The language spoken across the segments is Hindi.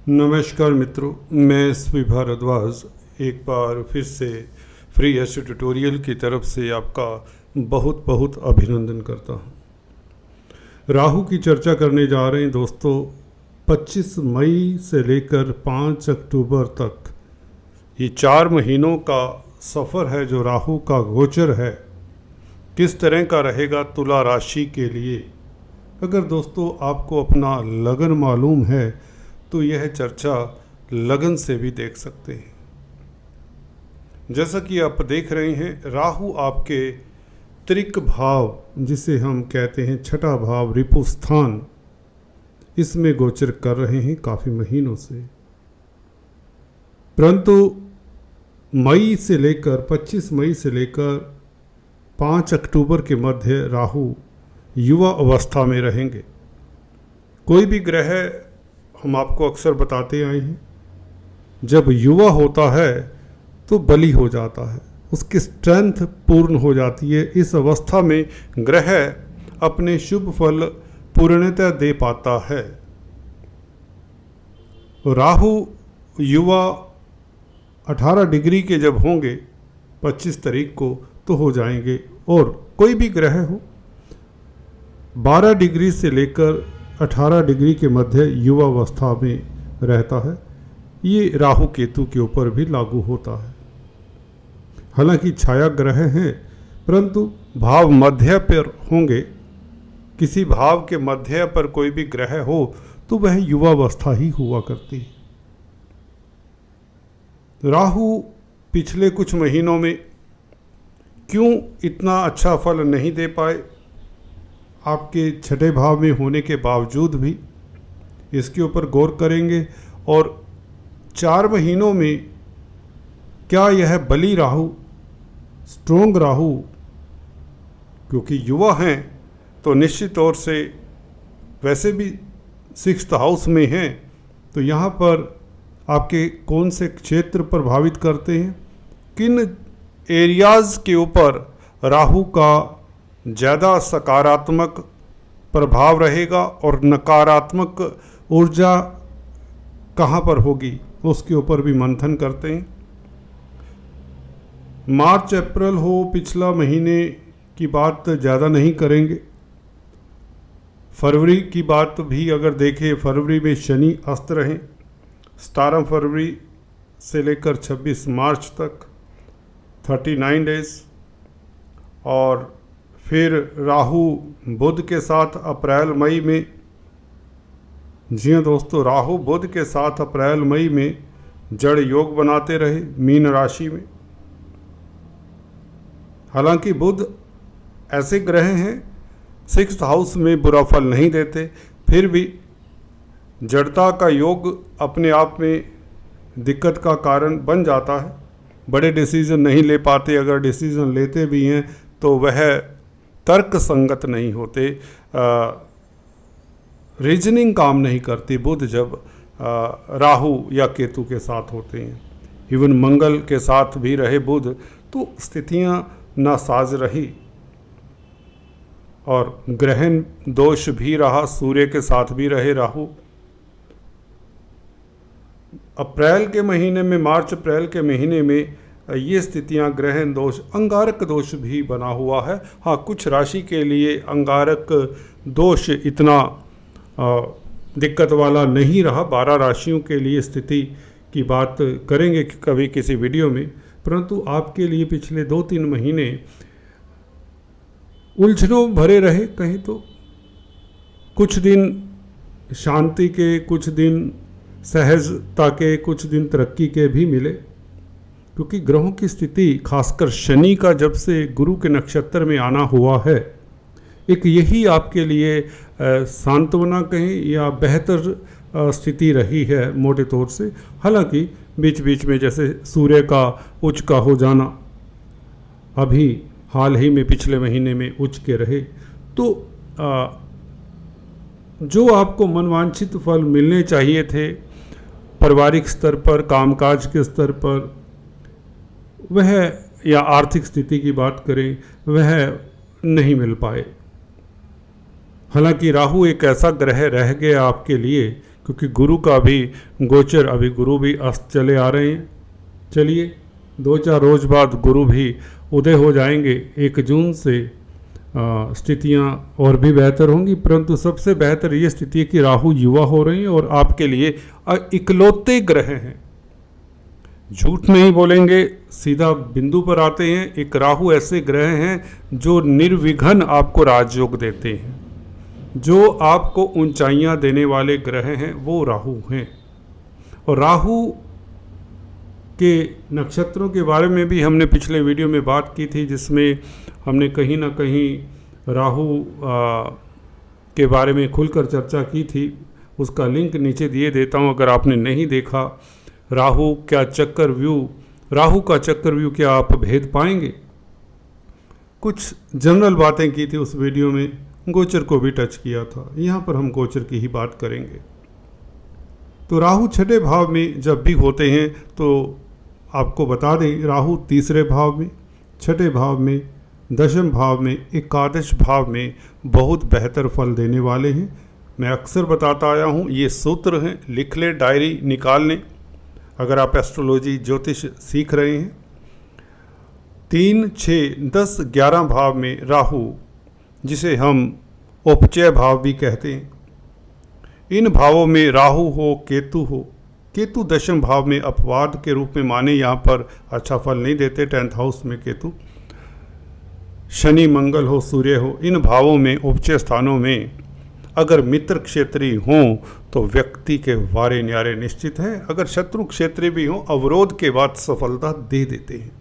नमस्कार मित्रों, मैं एसपी भारद्वाज एक बार फिर से फ्री एस्ट्रो ट्यूटोरियल की तरफ से आपका बहुत बहुत अभिनंदन करता हूँ। राहु की चर्चा करने जा रहे हैं दोस्तों। 25 मई से लेकर 5 अक्टूबर तक ये 4 महीनों का सफ़र है जो राहु का गोचर है, किस तरह का रहेगा तुला राशि के लिए। अगर दोस्तों आपको अपना लगन मालूम है तो यह चर्चा लगन से भी देख सकते हैं। जैसा कि आप देख रहे हैं, राहु आपके त्रिक भाव, जिसे हम कहते हैं छठा भाव रिपु स्थान, इसमें गोचर कर रहे हैं काफ़ी महीनों से। परंतु 25 मई से लेकर 5 अक्टूबर के मध्य राहु युवा अवस्था में रहेंगे। कोई भी ग्रह हम आपको अक्सर बताते आए हैं, जब युवा होता है तो बली हो जाता है, उसकी स्ट्रेंथ पूर्ण हो जाती है। इस अवस्था में ग्रह अपने शुभ फल पूर्णतः दे पाता है। राहु युवा 18 डिग्री के जब होंगे 25 तारीख को तो हो जाएंगे, और कोई भी ग्रह हो 12 डिग्री से लेकर 18 डिग्री के मध्य युवावस्था में रहता है। ये राहु केतु के ऊपर भी लागू होता है। हालांकि छाया ग्रह हैं, परंतु भाव मध्य पर होंगे। किसी भाव के मध्य पर कोई भी ग्रह हो तो वह युवावस्था ही हुआ करती है। राहु पिछले कुछ महीनों में क्यों इतना अच्छा फल नहीं दे पाए, आपके छठे भाव में होने के बावजूद भी, इसके ऊपर गौर करेंगे। और 4 महीनों में क्या यह बली राहु, स्ट्रोंग राहु, क्योंकि युवा हैं तो निश्चित तौर से वैसे भी 6th हाउस में हैं, तो यहाँ पर आपके कौन से क्षेत्र प्रभावित करते हैं, किन एरियाज़ के ऊपर राहु का ज़्यादा सकारात्मक प्रभाव रहेगा और नकारात्मक ऊर्जा कहाँ पर होगी, उसके ऊपर भी मंथन करते हैं। मार्च अप्रैल हो, पिछला महीने की बात ज़्यादा नहीं करेंगे। फरवरी की बात भी अगर देखें, फरवरी में शनि अस्त रहें, 17 फरवरी से लेकर 26 मार्च तक 39 डेज। और फिर राहु बुध के साथ अप्रैल मई में, जी हाँ दोस्तों, राहु बुध के साथ अप्रैल मई में जड़ योग बनाते रहे मीन राशि में। हालांकि बुध ऐसे ग्रह हैं 6th हाउस में बुरा फल नहीं देते, फिर भी जड़ता का योग अपने आप में दिक्कत का कारण बन जाता है। बड़े डिसीजन नहीं ले पाते, अगर डिसीजन लेते भी हैं तो वह तर्क संगत नहीं होते, रीजनिंग काम नहीं करती बुध जब राहु या केतु के साथ होते हैं। इवन मंगल के साथ भी रहे बुध तो स्थितियां नासाज रही, और ग्रहण दोष भी रहा, सूर्य के साथ भी रहे राहु। अप्रैल के महीने में, मार्च अप्रैल के महीने में ये स्थितियां, ग्रहण दोष, अंगारक दोष भी बना हुआ है। हाँ, कुछ राशि के लिए अंगारक दोष इतना दिक्कत वाला नहीं रहा। 12 राशियों के लिए स्थिति की बात करेंगे कभी किसी वीडियो में, परंतु आपके लिए पिछले 2-3 महीने उलझनों भरे रहे। कहीं तो कुछ दिन शांति के, कुछ दिन सहजता के, कुछ दिन तरक्की के भी मिले, क्योंकि ग्रहों की स्थिति, खासकर शनि का जब से गुरु के नक्षत्र में आना हुआ है, एक यही आपके लिए सांत्वना कहें या बेहतर स्थिति रही है मोटे तौर से। हालांकि बीच बीच में जैसे सूर्य का उच्च का हो जाना, अभी हाल ही में पिछले महीने में उच्च के रहे, तो जो आपको मनवांछित फल मिलने चाहिए थे पारिवारिक स्तर पर, कामकाज के स्तर पर, वह, या आर्थिक स्थिति की बात करें, वह नहीं मिल पाए। हालांकि राहु एक ऐसा ग्रह रह गया आपके लिए क्योंकि गुरु का भी गोचर, अभी गुरु भी अस्त चले आ रहे हैं। चलिए 2-4 रोज बाद गुरु भी उदय हो जाएंगे। 1 जून से स्थितियाँ और भी बेहतर होंगी, परंतु सबसे बेहतर ये स्थिति है कि राहु युवा हो रही है और आपके लिए इकलौते ग्रह हैं। झूठ नहीं बोलेंगे, सीधा बिंदु पर आते हैं। एक राहु ऐसे ग्रह हैं जो निर्विघ्न आपको राजयोग देते हैं, जो आपको ऊंचाइयां देने वाले ग्रह हैं, वो राहु हैं। और राहु के नक्षत्रों के बारे में भी हमने पिछले वीडियो में बात की थी, जिसमें हमने कहीं ना कहीं राहु के बारे में खुलकर चर्चा की थी। उसका लिंक नीचे दिए देता हूँ, अगर आपने नहीं देखा। राहु क्या चक्रव्यूह, राहु का चक्रव्यूह क्या आप भेद पाएंगे। कुछ जनरल बातें की थी उस वीडियो में, गोचर को भी टच किया था। यहाँ पर हम गोचर की ही बात करेंगे। तो राहु 6ठे भाव में जब भी होते हैं तो आपको बता दें, राहु 3रे भाव में, 6ठे भाव में, 10वें भाव में, एकादश भाव में बहुत बेहतर फल देने वाले हैं। मैं अक्सर बताता आया हूँ, ये सूत्र हैं, लिख लें, डायरी निकाल लें अगर आप एस्ट्रोलॉजी ज्योतिष सीख रहे हैं। 3, 6, 10, 11 भाव में राहु, जिसे हम उपचय भाव भी कहते हैं, इन भावों में राहु हो, केतु हो। केतु 10वें भाव में अपवाद के रूप में माने, यहाँ पर अच्छा फल नहीं देते। 10th हाउस में केतु, शनि मंगल हो, सूर्य हो, इन भावों में उपचय स्थानों में अगर मित्र क्षेत्रीय हों तो व्यक्ति के वारे न्यारे निश्चित हैं। अगर शत्रु क्षेत्रीय भी हों, अवरोध के बाद सफलता दे देते हैं।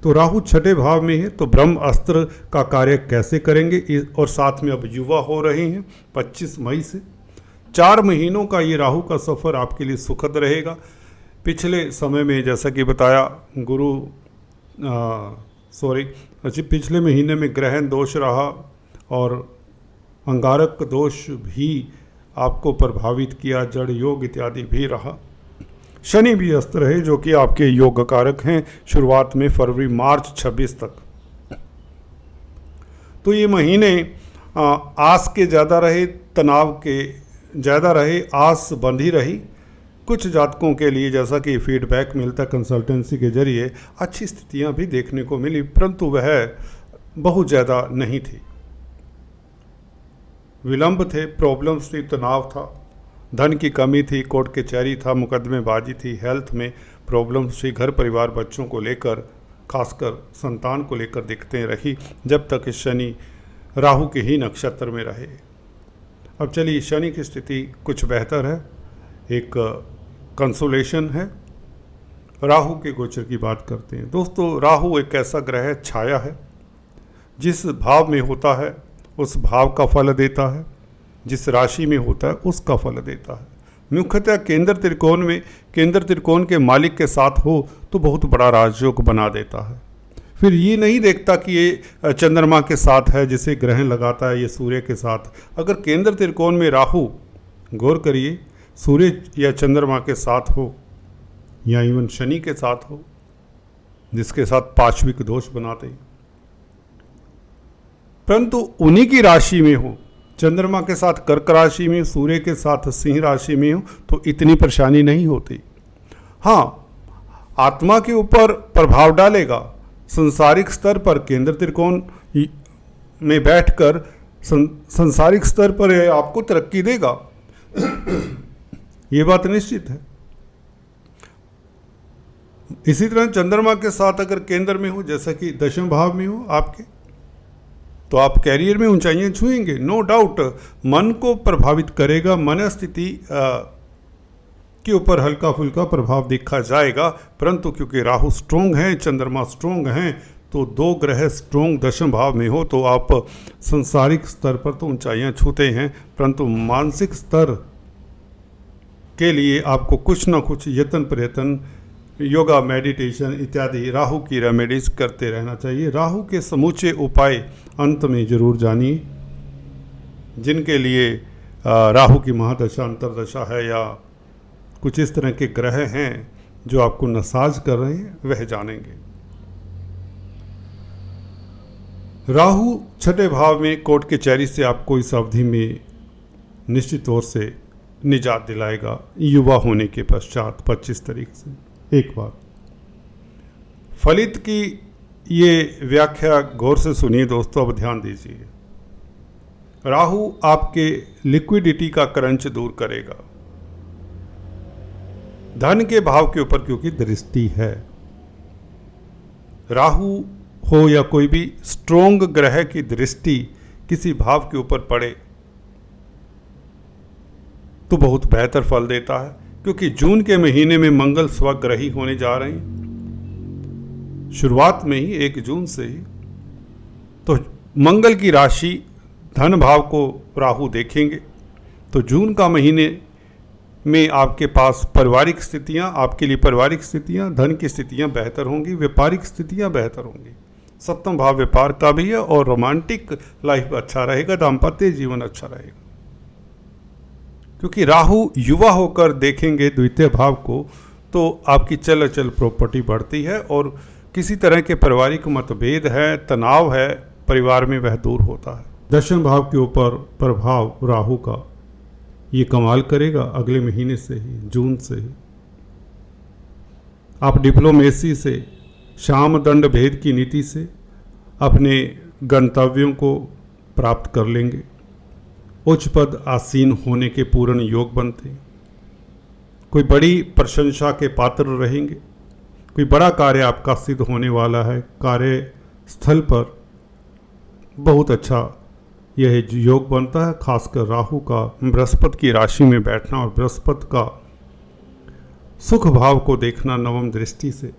तो राहु 6ठे भाव में है, तो ब्रह्म अस्त्र का कार्य कैसे करेंगे। और साथ में अब युवा हो रहे हैं 25 मई से। 4 महीनों का ये राहु का सफ़र आपके लिए सुखद रहेगा। पिछले समय में जैसा कि बताया, पिछले महीने में ग्रहण दोष रहा और अंगारक दोष भी आपको प्रभावित किया, जड़ योग इत्यादि भी रहा। शनि भी अस्त रहे जो कि आपके योग कारक हैं शुरुआत में फरवरी मार्च 26 तक। तो ये महीने आस के ज़्यादा रहे, तनाव के ज़्यादा रहे, आस बंधी रही। कुछ जातकों के लिए, जैसा कि फीडबैक मिलता कंसल्टेंसी के जरिए, अच्छी स्थितियां भी देखने को मिली, परंतु वह बहुत ज़्यादा नहीं थी। विलंब थे, प्रॉब्लम्स थी, तनाव था, धन की कमी थी, कोर्ट कचहरी था, मुकदमेबाजी थी, हेल्थ में प्रॉब्लम्स थी, घर परिवार बच्चों को लेकर, खासकर संतान को लेकर दिक्कतें रही, जब तक शनि राहु के ही नक्षत्र में रहे। अब चलिए, शनि की स्थिति कुछ बेहतर है, एक कंसोलेशन है। राहु के गोचर की बात करते हैं। दोस्तों, राहु एक ऐसा ग्रह है, छाया है, जिस भाव में होता है उस भाव का फल देता है, जिस राशि में होता है उसका फल देता है। मुख्यतः केंद्र त्रिकोण में, केंद्र त्रिकोण के मालिक के साथ हो तो बहुत बड़ा राजयोग बना देता है। फिर ये नहीं देखता कि ये चंद्रमा के साथ है जिसे ग्रहण लगाता है, ये सूर्य के साथ। अगर केंद्र त्रिकोण में राहु, गौर करिए, सूर्य या चंद्रमा के साथ हो या इवन शनि के साथ हो, जिसके साथ पाशविक दोष बनाते हैं, परंतु उन्हीं की राशि में हो, चंद्रमा के साथ कर्क राशि में, सूर्य के साथ सिंह राशि में हो, तो इतनी परेशानी नहीं होती। हाँ, आत्मा के ऊपर प्रभाव डालेगा। संसारिक स्तर पर केंद्र त्रिकोण में बैठकर संसारिक स्तर पर आपको तरक्की देगा, ये बात निश्चित है। इसी तरह चंद्रमा के साथ अगर केंद्र में हो, जैसा कि 10वें भाव में हो आपके, तो आप कैरियर में ऊंचाइयां छुएंगे, नो डाउट। मन को प्रभावित करेगा, मन स्थिति के ऊपर हल्का फुल्का प्रभाव देखा जाएगा, परंतु क्योंकि राहु स्ट्रोंग हैं, चंद्रमा स्ट्रोंग हैं, तो 2 ग्रह स्ट्रोंग 10वें भाव में हो तो आप संसारिक स्तर पर तो ऊंचाइयां छूते हैं, परंतु मानसिक स्तर के लिए आपको कुछ ना कुछ यत्न प्रयत्न, योगा, मेडिटेशन इत्यादि राहु की रेमेडीज करते रहना चाहिए। राहु के समूचे उपाय अंत में जरूर जानिए। जिनके लिए राहु की महादशा, अंतरदशा है या कुछ इस तरह के ग्रह हैं जो आपको नसाज कर रहे हैं, वह जानेंगे। राहु 6ठे भाव में कोर्ट कचहरी से आपको इस अवधि में निश्चित तौर से निजात दिलाएगा युवा होने के पश्चात 25 तारीख से। एक बार फलित की ये व्याख्या गौर से सुनिए दोस्तों, अब ध्यान दीजिए। राहु आपके लिक्विडिटी का क्रंच दूर करेगा, धन के भाव के ऊपर क्योंकि दृष्टि है। राहु हो या कोई भी स्ट्रोंग ग्रह की दृष्टि किसी भाव के ऊपर पड़े तो बहुत बेहतर फल देता है, क्योंकि जून के महीने में मंगल स्वग्रही होने जा रहे हैं शुरुआत में ही 1 जून से ही। तो मंगल की राशि धन भाव को राहु देखेंगे, तो जून का महीने में आपके पास पारिवारिक स्थितियां, आपके लिए पारिवारिक स्थितियां, धन की स्थितियां बेहतर होंगी, व्यापारिक स्थितियां बेहतर होंगी। 7वां भाव व्यापार का भी है और रोमांटिक लाइफ अच्छा रहेगा, दाम्पत्य जीवन अच्छा रहेगा, क्योंकि राहु युवा होकर देखेंगे द्वितीय भाव को, तो आपकी चल अचल प्रॉपर्टी बढ़ती है और किसी तरह के पारिवारिक मतभेद है, तनाव है परिवार में, वह दूर होता है। 10वें भाव के ऊपर प्रभाव राहु का ये कमाल करेगा अगले महीने से ही, जून से ही। आप डिप्लोमेसी से, शाम दंड भेद की नीति से अपने गंतव्यों को प्राप्त कर लेंगे। उच्च पद आसीन होने के पूर्ण योग बनते हैं। कोई बड़ी प्रशंसा के पात्र रहेंगे। कोई बड़ा कार्य आपका सिद्ध होने वाला है। कार्यस्थल पर बहुत अच्छा यह योग बनता है, खासकर राहु का बृहस्पति की राशि में बैठना और बृहस्पति का सुख भाव को देखना नवम दृष्टि से।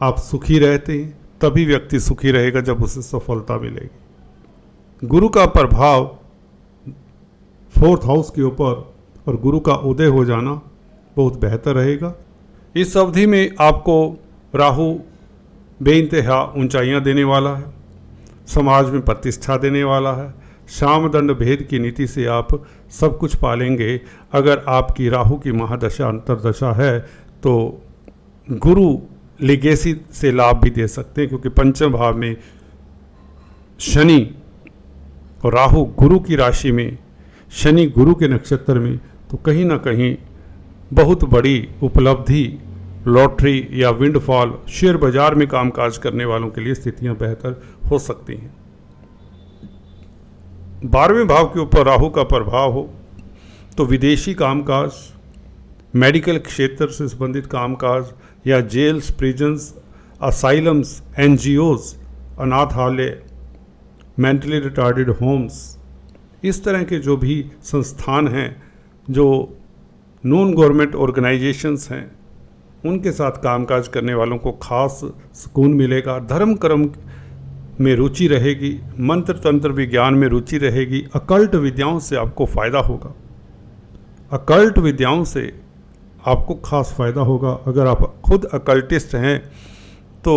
आप सुखी रहते हैं, तभी व्यक्ति सुखी रहेगा जब उसे सफलता मिलेगी। गुरु का प्रभाव 4th हाउस के ऊपर और गुरु का उदय हो जाना बहुत बेहतर रहेगा। इस अवधि में आपको राहु बेइंतहा ऊंचाइयां देने वाला है, समाज में प्रतिष्ठा देने वाला है। शाम दंड भेद की नीति से आप सब कुछ पालेंगे। अगर आपकी राहु की महादशा अंतरदशा है तो गुरु लिगेसी से लाभ भी दे सकते हैं, क्योंकि 5वें भाव में शनि और राहु गुरु की राशि में, शनि गुरु के नक्षत्र में, तो कहीं ना कहीं बहुत बड़ी उपलब्धि, लॉटरी या विंडफॉल, शेयर बाजार में कामकाज करने वालों के लिए स्थितियां बेहतर हो सकती हैं। 12वें भाव के ऊपर राहु का प्रभाव हो तो विदेशी कामकाज, मेडिकल क्षेत्र से संबंधित कामकाज या जेल्स, प्रिजन्स, असाइलम्स, एनजीओज, अनाथालय, मेंटली रिटार्डेड होम्स, इस तरह के जो भी संस्थान हैं, जो नॉन गवर्नमेंट ऑर्गेनाइजेशंस हैं, उनके साथ कामकाज करने वालों को खास सुकून मिलेगा। धर्म कर्म में रुचि रहेगी, मंत्र तंत्र विज्ञान में रुचि रहेगी। अकल्ट विद्याओं से आपको फ़ायदा होगा। अकल्ट विद्याओं से आपको खास फ़ायदा होगा। अगर आप खुद अकल्टिस्ट हैं तो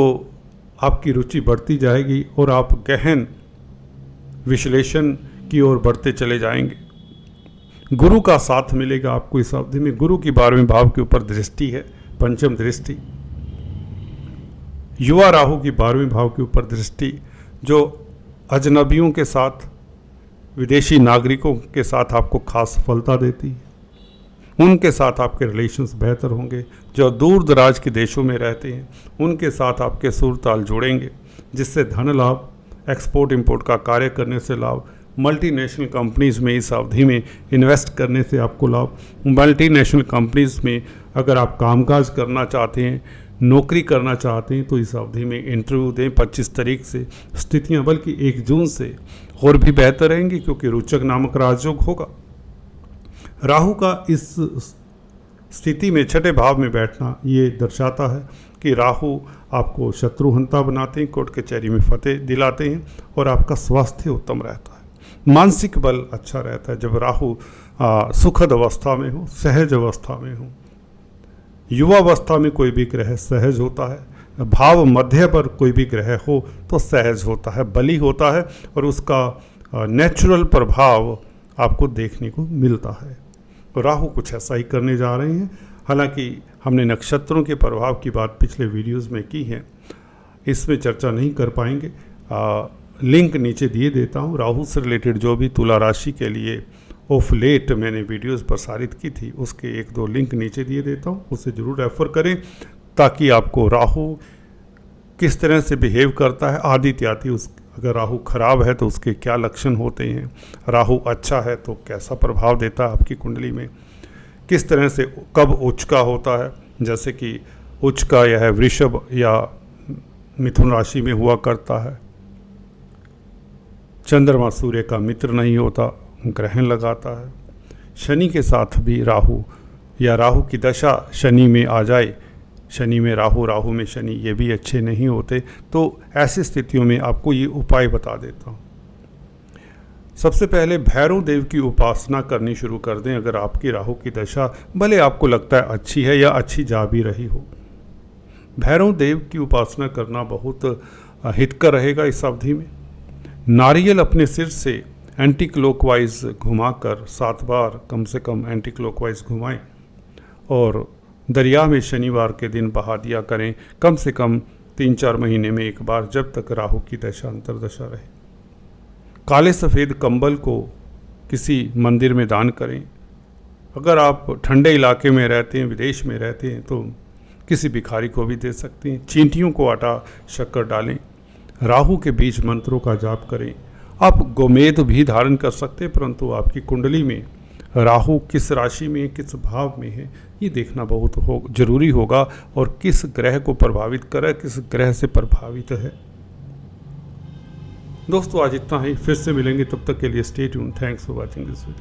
आपकी रुचि बढ़ती जाएगी और आप गहन विश्लेषण की ओर बढ़ते चले जाएंगे। गुरु का साथ मिलेगा आपको इस अवधि में। गुरु की 12वें भाव के ऊपर दृष्टि है, 5म दृष्टि। युवा राहु की 12वें भाव के ऊपर दृष्टि, जो अजनबियों के साथ, विदेशी नागरिकों के साथ आपको खास सफलता देती है। उनके साथ आपके रिलेशंस बेहतर होंगे। जो दूर दराज के देशों में रहते हैं उनके साथ आपके सुर ताल जुड़ेंगे, जिससे धन लाभ, एक्सपोर्ट इंपोर्ट का कार्य करने से लाभ, मल्टीनेशनल कंपनीज़ में इस अवधि में इन्वेस्ट करने से आपको लाभ। मल्टीनेशनल कंपनीज़ में अगर आप कामकाज करना चाहते हैं, नौकरी करना चाहते हैं, तो इस अवधि में इंटरव्यू दें। 25 तारीख से स्थितियां बल्कि 1 जून से और भी बेहतर रहेंगी, क्योंकि रोचक नामक राजयोग होगा। राहु का इस स्थिति में 6ठे भाव में बैठना ये दर्शाता है कि राहु आपको शत्रुहंता बनाते हैं, कोर्ट कचहरी में फतेह दिलाते हैं और आपका स्वास्थ्य उत्तम रहता है। मानसिक बल अच्छा रहता है जब राहु सुखद अवस्था में हो, सहज अवस्था में हो। युवावस्था में कोई भी ग्रह सहज होता है। भाव मध्य पर कोई भी ग्रह हो तो सहज होता है, बली होता है और उसका नेचुरल प्रभाव आपको देखने को मिलता है। राहु कुछ ऐसा ही करने जा रहे हैं। हालांकि हमने नक्षत्रों के प्रभाव की बात पिछले वीडियोस में की है, इसमें चर्चा नहीं कर पाएंगे। लिंक नीचे दिए देता हूँ। राहु से रिलेटेड जो भी तुला राशि के लिए ऑफ लेट मैंने वीडियोस प्रसारित की थी, उसके 1-2 लिंक नीचे दिए देता हूँ, उसे ज़रूर रेफ़र करें ताकि आपको राहु किस तरह से बिहेव करता है आदि इत्यादि, उस अगर राहु खराब है तो उसके क्या लक्षण होते हैं, राहु अच्छा है तो कैसा प्रभाव देता है आपकी कुंडली में, किस तरह से कब उच्च का होता है, जैसे कि उच्च का यह वृषभ या मिथुन राशि में हुआ करता है, चंद्रमा सूर्य का मित्र नहीं होता, ग्रहण लगाता है, शनि के साथ भी राहु या राहु की दशा शनि में आ जाए, शनि में राहु, राहु में शनि, ये भी अच्छे नहीं होते। तो ऐसी स्थितियों में आपको ये उपाय बता देता हूँ। सबसे पहले भैरव देव की उपासना करनी शुरू कर दें। अगर आपकी राहु की दशा भले आपको लगता है अच्छी है या अच्छी जा भी रही हो, भैरव देव की उपासना करना बहुत हितकर रहेगा इस अवधि में। नारियल अपने सिर से एंटी क्लॉकवाइज घुमाकर 7 बार कम से कम एंटी क्लॉकवाइज घुमाएं और दरिया में शनिवार के दिन बहा दिया करें, कम से कम 3-4 महीने में एक बार, जब तक राहु की दशा अंतर्दशा रहे। काले सफ़ेद कंबल को किसी मंदिर में दान करें। अगर आप ठंडे इलाके में रहते हैं, विदेश में रहते हैं, तो किसी भिखारी को भी दे सकते हैं। चींटियों को आटा शक्कर डालें। राहु के बीज मंत्रों का जाप करें। आप गोमेद भी धारण कर सकते हैं, परंतु आपकी कुंडली में राहु किस राशि में, किस भाव में है, ये देखना बहुत जरूरी होगा, और किस ग्रह को प्रभावित करे, किस ग्रह से प्रभावित है। दोस्तों आज इतना ही, फिर से मिलेंगे, तब तक के लिए stay tuned. Thanks for watching this video.